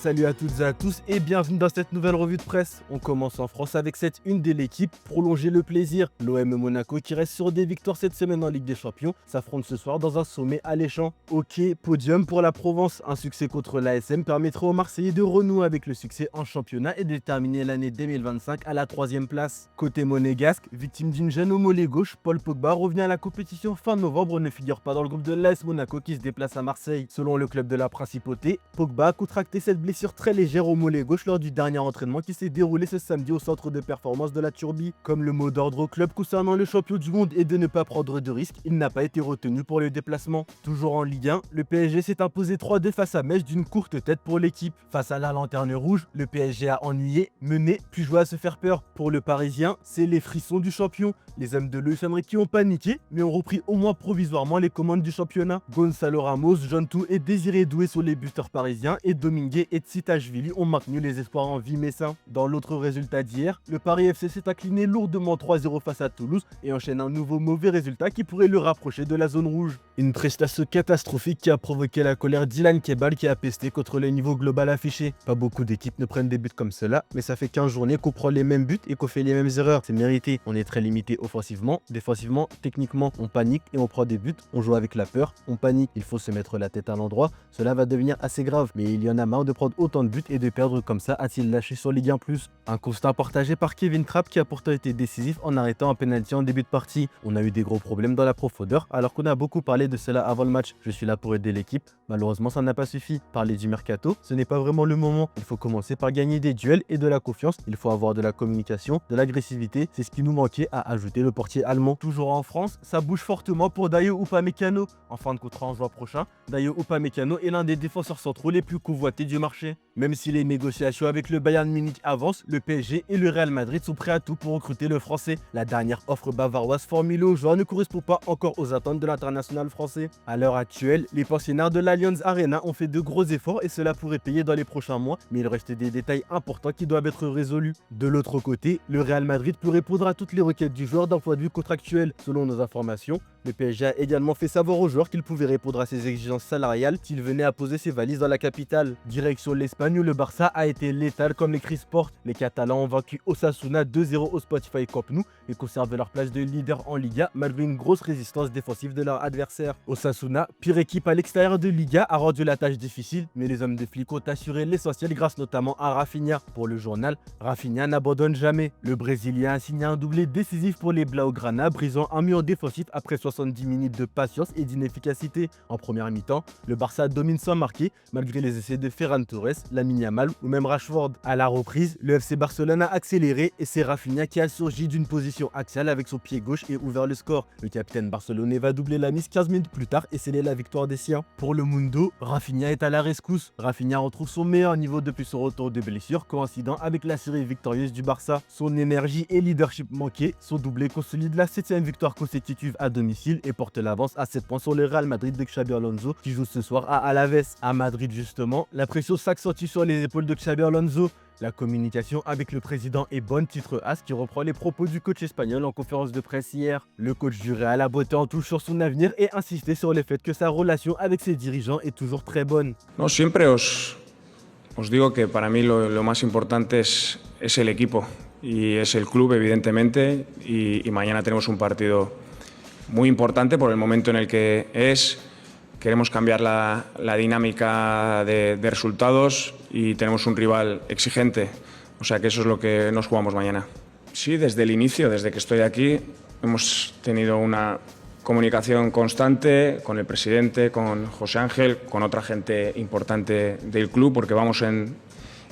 Salut à toutes et à tous et bienvenue dans cette nouvelle revue de presse. On commence en France avec cette une de l'équipe, prolonger le plaisir. L'OM Monaco qui reste sur des victoires cette semaine en Ligue des Champions s'affronte ce soir dans un sommet alléchant. Ok, podium pour la Provence. Un succès contre l'ASM permettra aux Marseillais de renouer avec le succès en championnat et de terminer l'année 2025 à la 3e place. Côté monégasque, victime d'une gêne au mollet gauche, Paul Pogba revient à la compétition fin novembre, ne figure pas dans le groupe de l'AS Monaco qui se déplace à Marseille. Selon le club de la Principauté, Pogba a contracté cette blessure très légère au mollet gauche lors du dernier entraînement qui s'est déroulé ce samedi au centre de performance de la Turbie. Comme le mot d'ordre au club concernant le champion du monde est de ne pas prendre de risques, il n'a pas été retenu pour le déplacement. Toujours en Ligue 1, le PSG s'est imposé 3-2 face à Metz d'une courte tête pour l'équipe. Face à la lanterne rouge, le PSG a ennuyé, mené, puis joué à se faire peur. Pour le Parisien, c'est les frissons du champion. Les hommes de Luis Enrique ont paniqué, mais ont repris au moins provisoirement les commandes du championnat. Gonzalo Ramos, John Tou et Désiré Doué sont les buteurs parisiens et Dominguez et Tsitashvili ont maintenu les espoirs en vie messins. Dans l'autre résultat d'hier, le Paris FC s'est incliné lourdement 3-0 face à Toulouse et enchaîne un nouveau mauvais résultat qui pourrait le rapprocher de la zone rouge. Une prestation catastrophique qui a provoqué la colère d'Ilan Kebal qui a pesté contre le niveau global affiché. Pas beaucoup d'équipes ne prennent des buts comme cela, mais ça fait 15 journées qu'on prend les mêmes buts et qu'on fait les mêmes erreurs. C'est mérité. On est très limité offensivement, défensivement, techniquement. On panique et on prend des buts. On joue avec la peur, on panique. Il faut se mettre la tête à l'endroit. Cela va devenir assez grave, mais il y en a marre de prendre autant de buts et de perdre comme ça, a-t-il lâché sur Ligue 1+. Un constat partagé par Kevin Trapp qui a pourtant été décisif en arrêtant un penalty en début de partie. On a eu des gros problèmes dans la profondeur alors qu'on a beaucoup parlé de cela avant le match. Je suis là pour aider l'équipe. Malheureusement, ça n'a pas suffi. Parler du mercato, ce n'est pas vraiment le moment. Il faut commencer par gagner des duels et de la confiance. Il faut avoir de la communication, de l'agressivité. C'est ce qui nous manquait, a ajouté le portier allemand. Toujours en France, ça bouge fortement pour Dayo Upamecano. En fin de contrat en juin prochain, Dayo Upamecano est l'un des défenseurs centraux les plus convoités du marché. Même si les négociations avec le Bayern Munich avancent, le PSG et le Real Madrid sont prêts à tout pour recruter le français. La dernière offre bavaroise formulée aux joueurs ne correspond pas encore aux attentes de l'international français. À l'heure actuelle, les pensionnaires de l'Allianz Arena ont fait de gros efforts et cela pourrait payer dans les prochains mois, mais il reste des détails importants qui doivent être résolus. De l'autre côté, le Real Madrid peut répondre à toutes les requêtes du joueur d'un point de vue contractuel. Selon nos informations, le PSG a également fait savoir aux joueurs qu'il pouvait répondre à ses exigences salariales s'il venait à poser ses valises dans la capitale. Direction l'Espagne où le Barça a été létal comme l'écrit Sport. Les Catalans ont vaincu Osasuna 2-0 au Spotify Camp Nou et conservé leur place de leader en Liga malgré une grosse résistance défensive de leur adversaire. Osasuna, pire équipe à l'extérieur de Liga, a rendu la tâche difficile, mais les hommes de flic ont assuré l'essentiel grâce notamment à Rafinha. Pour le journal, Rafinha n'abandonne jamais. Le Brésilien a signé un doublé décisif pour les Blaugrana, brisant un mur défensif après 70 minutes de patience et d'inefficacité. En première mi-temps, le Barça domine sans marquer, malgré les essais de Ferran Torres, Lamine Yamal ou même Rashford. À la reprise, le FC Barcelone a accéléré et c'est Rafinha qui a surgi d'une position axiale avec son pied gauche et ouvert le score. Le capitaine barcelonais va doubler la mise 15 minutes plus tard et sceller la victoire des siens. Pour le Mundo, Rafinha est à la rescousse. Rafinha retrouve son meilleur niveau depuis son retour de blessure, coïncidant avec la série victorieuse du Barça. Son énergie et leadership manqués, son doublé consolide la 7e victoire consécutive à domicile et porte l'avance à 7 points sur le Real Madrid de Xabi Alonso qui joue ce soir à Alaves. À Madrid justement, la pression s'accentue sur les épaules de Xabi Alonso. La communication avec le président est bonne, titre AS qui reprend les propos du coach espagnol en conférence de presse hier. Le coach du Real a botté en touche sur son avenir et insisté sur le fait que sa relation avec ses dirigeants est toujours très bonne. No, siempre os digo que para mí lo más importante es el equipo y es el club, evidentemente, y mañana tenemos un partido muy importante por el momento en el que es. Queremos cambiar la dinámica de resultados y tenemos un rival exigente, o sea que eso es lo que nos jugamos mañana. Sí, desde el inicio, desde que estoy aquí, hemos tenido una comunicación constante con el presidente, con José Ángel, con otra gente importante del club, porque vamos en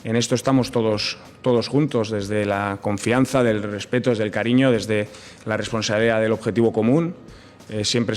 esto estamos todos juntos, desde la confianza, del respeto, desde el cariño, desde la responsabilidad del objetivo común. Siempre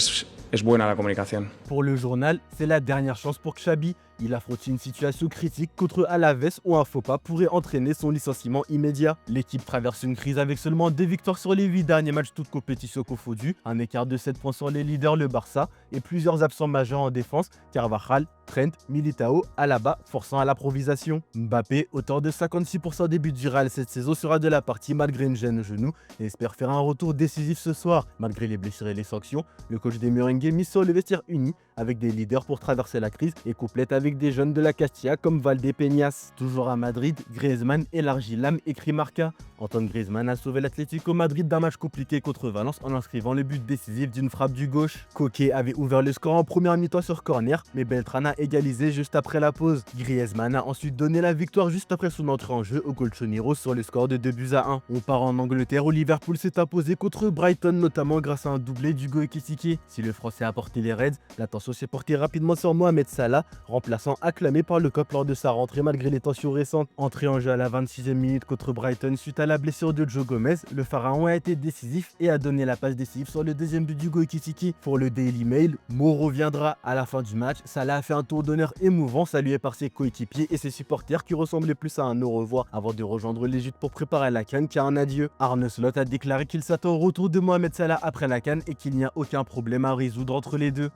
es buena la comunicación. Pour le journal, c'est la dernière chance pour Xabi. Il affronte une situation critique contre Alaves où un faux pas pourrait entraîner son licenciement immédiat. L'équipe traverse une crise avec seulement 2 victoires sur les 8 derniers matchs toutes compétitions confondues, un écart de 7 points sur les leaders le Barça et plusieurs absents majeurs en défense, Carvajal, Trent, Militao, Alaba, forçant à l'improvisation. Mbappé, auteur de 56% des buts du Real cette saison, sera de la partie malgré une gêne au genou et espère faire un retour décisif ce soir. Malgré les blessures et les sanctions, le coach des Merengues mise sur le vestiaire uni avec des leaders pour traverser la crise et complète avec des jeunes de la Castilla comme Valdepeñas. Toujours à Madrid, Griezmann élargit l'âme, écrit Marca. Antoine Griezmann a sauvé l'Atlético Madrid d'un match compliqué contre Valence en inscrivant le but décisif d'une frappe du gauche. Koke avait ouvert le score en première mi-temps sur corner, mais Beltrán a égalisé juste après la pause. Griezmann a ensuite donné la victoire juste après son entrée en jeu au Colchonero sur le score de 2-1. On part en Angleterre où Liverpool s'est imposé contre Brighton, notamment grâce à un doublé d'Hugo Ekitike. Si le Français a porté les Reds, l'attention s'est portée rapidement sur Mohamed Salah, remplaçant acclamé par le COP lors de sa rentrée malgré les tensions récentes. Entré en jeu à la 26e minute contre Brighton suite à la blessure de Joe Gomez, le Pharaon a été décisif et a donné la passe décisive sur le deuxième but d'Hugo Ekitike. Pour le Daily Mail, Mo reviendra. À la fin du match, Salah a fait un tour d'honneur émouvant salué par ses coéquipiers et ses supporters qui ressemblaient plus à un au revoir avant de rejoindre l'Égypte pour préparer la CAN qu'à un adieu. Arne Slot a déclaré qu'il s'attend au retour de Mohamed Salah après la CAN et qu'il n'y a aucun problème à résoudre entre les deux.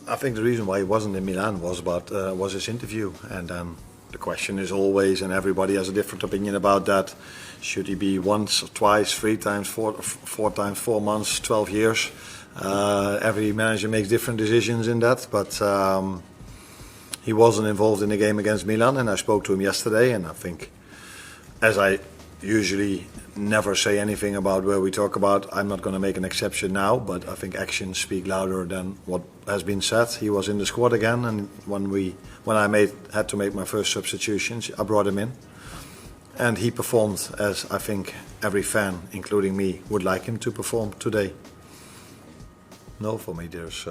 I think the reason why he wasn't in Milan was his interview, and the question is always, and everybody has a different opinion about that. Should he be once, twice, three times, four times, 4 months, 12 years? Every manager makes different decisions in that, but he wasn't involved in the game against Milan, and I spoke to him yesterday, and I think, as I usually never say anything about where we talk about, I'm not going to make an exception now, but I think actions speak louder than what has been said. He was in the squad again, and when I had to make my first substitutions, I brought him in, and he performed as I think every fan, including me, would like him to perform today. No, for me there's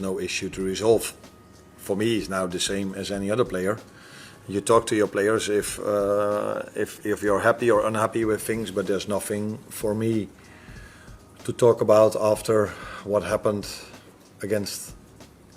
no issue to resolve. For me, he's now the same as any other player. You talk to your players if you're happy or unhappy with things, but there's nothing for me to talk about after what happened against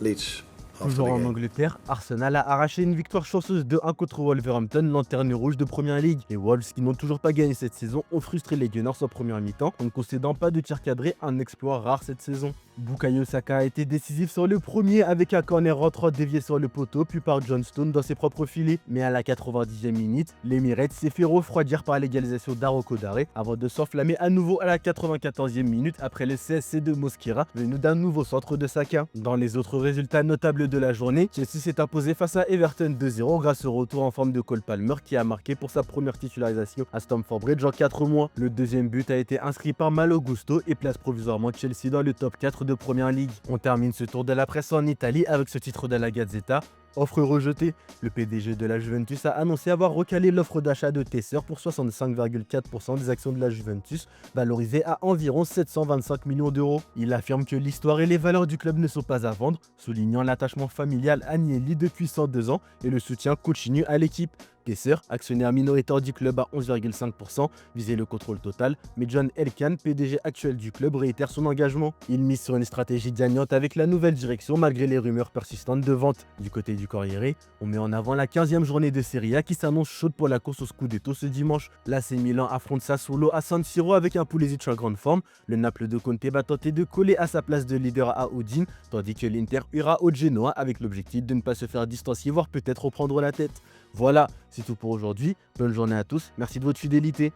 Leeds. Toujours en Angleterre, Arsenal a arraché une victoire chanceuse de 1 contre Wolverhampton, lanterne rouge de Première Ligue. Les Wolves, qui n'ont toujours pas gagné cette saison, ont frustré les Gunners en première mi-temps en ne concédant pas de tir cadré, un exploit rare cette saison. Bukayo Saka a été décisif sur le premier avec un corner rentrant dévié sur le poteau puis par John Stones dans ses propres filets. Mais à la 90e minute, l'Emirates s'est fait refroidir par l'égalisation d'Aroko Daré avant de s'enflammer à nouveau à la 94e minute après le CSC de Mosquera venu d'un nouveau centre de Saka. Dans les autres résultats notables de la journée, Chelsea s'est imposé face à Everton 2-0 grâce au retour en forme de Cole Palmer qui a marqué pour sa première titularisation à Stamford Bridge en 4 mois. Le deuxième but a été inscrit par Malo Gusto et place provisoirement Chelsea dans le top 4 de Première Ligue. On termine ce tour de la presse en Italie avec ce titre de la Gazzetta. Offre rejetée. Le PDG de la Juventus a annoncé avoir recalé l'offre d'achat de Tesser pour 65,4% des actions de la Juventus, valorisées à environ 725 millions d'euros. Il affirme que l'histoire et les valeurs du club ne sont pas à vendre, soulignant l'attachement familial à Agnelli depuis 102 ans et le soutien continu à l'équipe. Tesser, actionnaire minoritaire du club à 11,5%, visait le contrôle total, mais John Elkann, PDG actuel du club, réitère son engagement. Il mise sur une stratégie gagnante avec la nouvelle direction malgré les rumeurs persistantes de vente. Du côté du Corriere, on met en avant la 15e journée de Serie A qui s'annonce chaude pour la course au Scudetto ce dimanche. L'AC Milan affronte Sassuolo à San Siro avec un Pulisic en grande forme. Le Naples de Conte va tenter de coller à sa place de leader à Udine, tandis que l'Inter ira au Genoa avec l'objectif de ne pas se faire distancier, voire peut-être reprendre la tête. Voilà, c'est tout pour aujourd'hui. Bonne journée à tous. Merci de votre fidélité.